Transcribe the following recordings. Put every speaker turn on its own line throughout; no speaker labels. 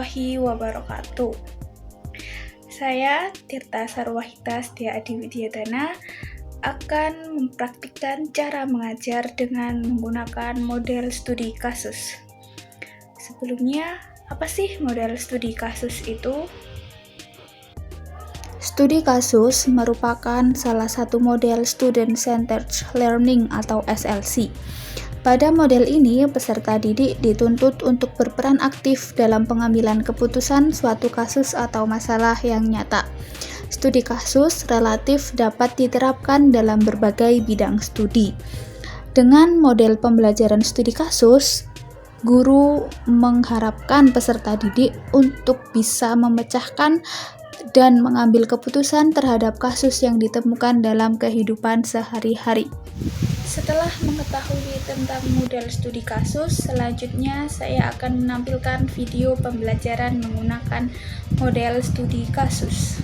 warahmatullahi wabarakatuh. Saya Tirta Sarwahita Setia Adi Widyadana akan mempraktikkan cara mengajar dengan menggunakan model studi kasus. Sebelumnya, apa sih model studi kasus itu? Studi kasus merupakan salah satu model Student-Centered Learning atau SLC. Pada model ini, peserta didik dituntut untuk berperan aktif dalam pengambilan keputusan suatu kasus atau masalah yang nyata. Studi kasus relatif dapat diterapkan dalam berbagai bidang studi. Dengan model pembelajaran studi kasus, guru mengharapkan peserta didik untuk bisa memecahkan dan mengambil keputusan terhadap kasus yang ditemukan dalam kehidupan sehari-hari. Setelah mengetahui tentang model studi kasus, selanjutnya saya akan menampilkan video pembelajaran menggunakan model studi kasus.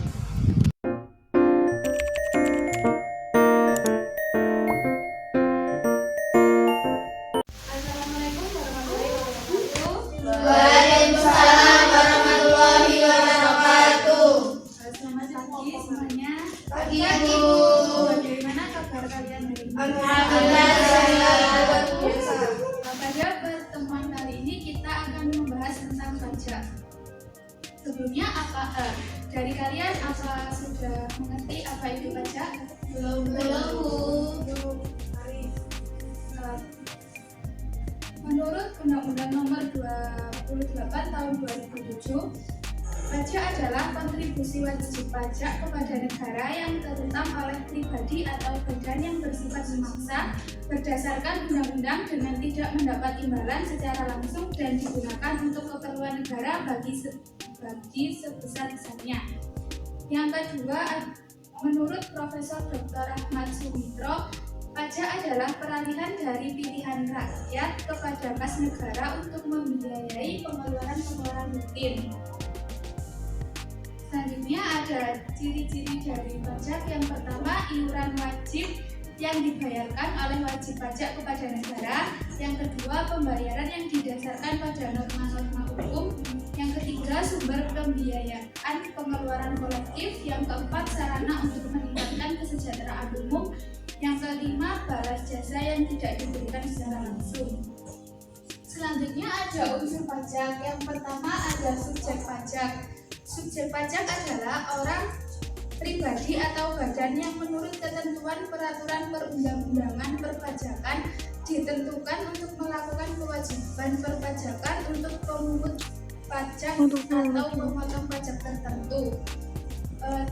Assalamualaikum warahmatullahi wabarakatuh.
Waalaikumsalam warahmatullahi wabarakatuh.
Selamat pagi semuanya.
Pagi Bu.
Bagaimana kabar kalian hari ini?
Alhamdulillah sehat.
Pada pertemuan kali ini kita akan membahas tentang pajak. Sebelumnya dari kalian apa sudah mengerti apa itu pajak?
Belum Bu.
Menurut Undang-Undang Nomor 28 Tahun 2007, pajak adalah kontribusi wajib pajak kepada negara yang terutang oleh pribadi atau badan yang bersifat memaksa berdasarkan undang-undang dengan tidak mendapat imbalan secara langsung dan digunakan untuk keperluan negara bagi sebesar-besarnya. Yang kedua, menurut Profesor Dr. Ahmad Sumitro, pajak adalah peralihan dari pilihan rakyat kepada kas negara untuk membiayai pengeluaran-pengeluaran rutin. Selanjutnya ada ciri-ciri dari pajak. Yang pertama, iuran wajib yang dibayarkan oleh wajib pajak kepada negara. Yang kedua, pembayaran yang didasarkan pada norma-norma hukum. Yang ketiga, sumber pembiayaan pengeluaran kolektif. Yang keempat, sarana untuk meningkatkan kesejahteraan umum. Yang kelima, balas jasa yang tidak diberikan secara langsung. Selanjutnya ada unsur pajak. Yang pertama ada subjek pajak. Subjek pajak adalah orang, pribadi atau badan yang menurut ketentuan peraturan perundang-undangan perpajakan ditentukan untuk melakukan kewajiban perpajakan untuk pemungut pajak atau pemotong pajak tertentu.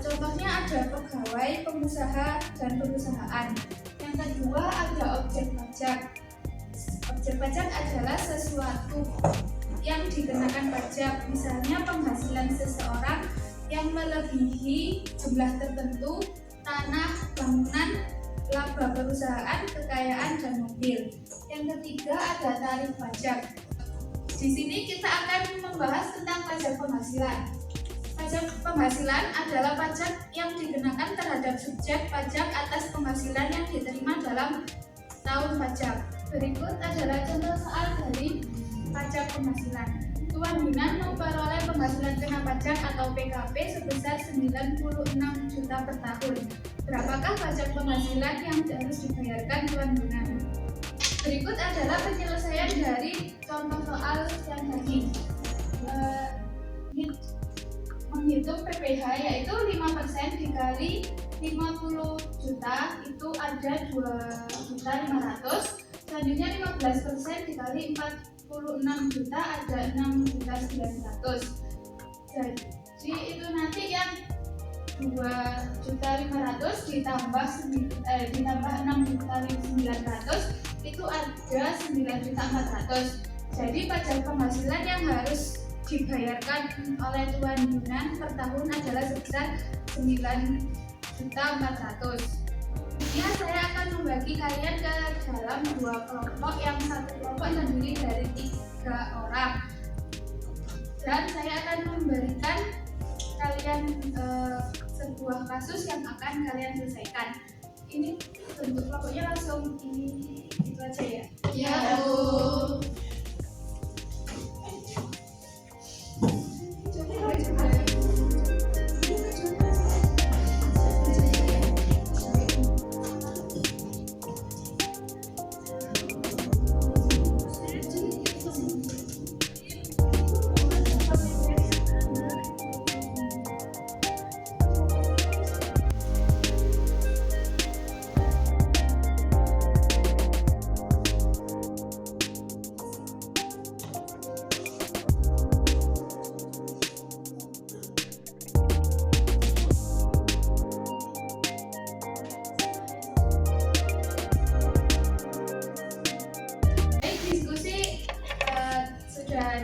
Contohnya ada pegawai, pengusaha, dan perusahaan. Yang kedua ada objek pajak. Objek pajak adalah sesuatu yang dikenakan pajak, misalnya penghasilan seseorang yang melebihi jumlah tertentu, tanah, bangunan, laba perusahaan, kekayaan, dan mobil. Yang ketiga ada tarif pajak. Di sini kita akan membahas tentang pajak penghasilan. Pajak penghasilan adalah pajak yang dikenakan terhadap subjek pajak atas penghasilan yang diterima dalam tahun pajak. Berikut adalah contoh soal dari pajak penghasilan. Tuan Yunan memperoleh penghasilan kena pajak atau PKP sebesar 96 juta per tahun. Berapakah pajak penghasilan yang harus dibayarkan Tuan Yunan? Berikut adalah penyelesaian dari contoh soal yang tadi. Menghitung PPh yaitu 5% dikali 50 juta itu ada 2.500.000. Selanjutnya 15% dikali 46 juta ada 6.900.000. Jadi itu nanti yang 2.500.000 ditambah 6.900.000 itu ada 9.400.000. Jadi pajak penghasilan yang harus dibayarkan oleh Tuan Yunan per tahun adalah sebesar 9.400.000. Ya, saya akan membagi kalian ke dalam dua kelompok. Yang satu kelompok terdiri dari 3 orang, dan saya akan memberikan kalian sebuah kasus yang akan kalian selesaikan. Ini bentuk kelompoknya langsung ini itu aja ya.
Ya Bu.
sudah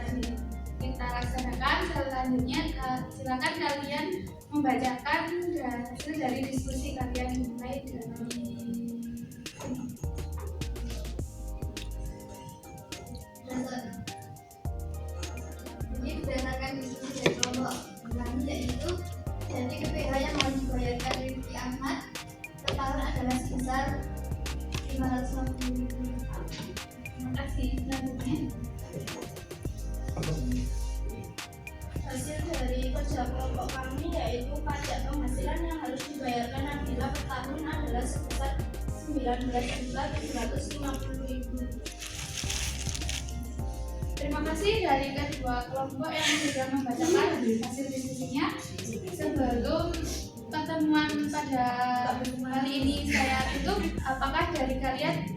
kita laksanakan. Selanjutnya silakan kalian membacakan hasil dari diskusi kalian mulai dari
Jadi berdasarkan diskusi dari kelompok kami, yaitu dari KPH yang mau dibayarkan Rifki Ahmad per tahun adalah sebesar 550.000.
Terima kasih. Selanjutnya
Hasil dari kerja kelompok kami yaitu pajak penghasilan yang harus dibayarkan Nabila per tahun adalah sebesar 19.750.000.
terima kasih dari kedua kelompok yang sudah membacakan hasil diskusinya. Sebelum pertemuan pada kali ini saya tutup, apakah dari kalian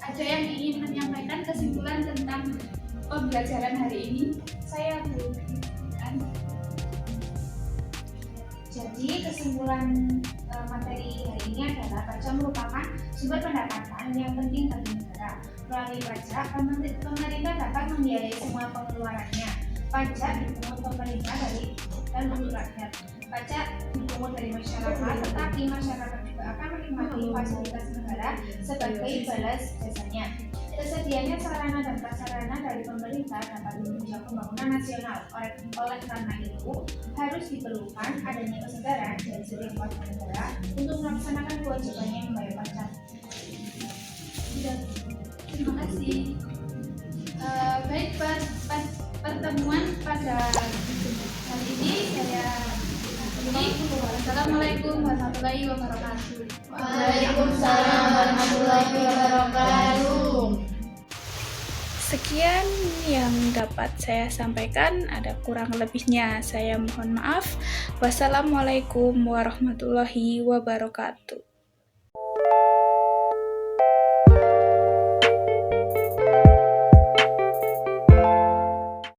ada yang ingin menyampaikan kesimpulan tentang pembelajaran hari ini? Saya belum.
Jadi kesimpulan materi hari ini adalah pajak merupakan sumber pendapatan yang penting bagi negara. Melalui pajak, pemerintah dapat membiayai semua pengeluarannya. Pajak dipungut pemerintah dari dan untuk rakyat. Pajak dipungut dari masyarakat, tetapi masyarakat juga akan menikmati fasilitas negara sebagai balas jasanya. Tersedianya sarana dan prasarana dari pemerintah dapat menunjang pembangunan nasional. Oleh karena itu, harus diperlukan adanya kesadaran dari setiap warga negara untuk melaksanakan kewajibannya membayar pajak.
Terima kasih. Baik, pertemuan pada kali ini saya akhiri. Assalamualaikum warahmatullahi wabarakatuh.
Waalaikumsalam warahmatullahi wabarakatuh.
Sekian yang dapat saya sampaikan, ada kurang lebihnya saya mohon maaf. Wassalamualaikum warahmatullahi wabarakatuh.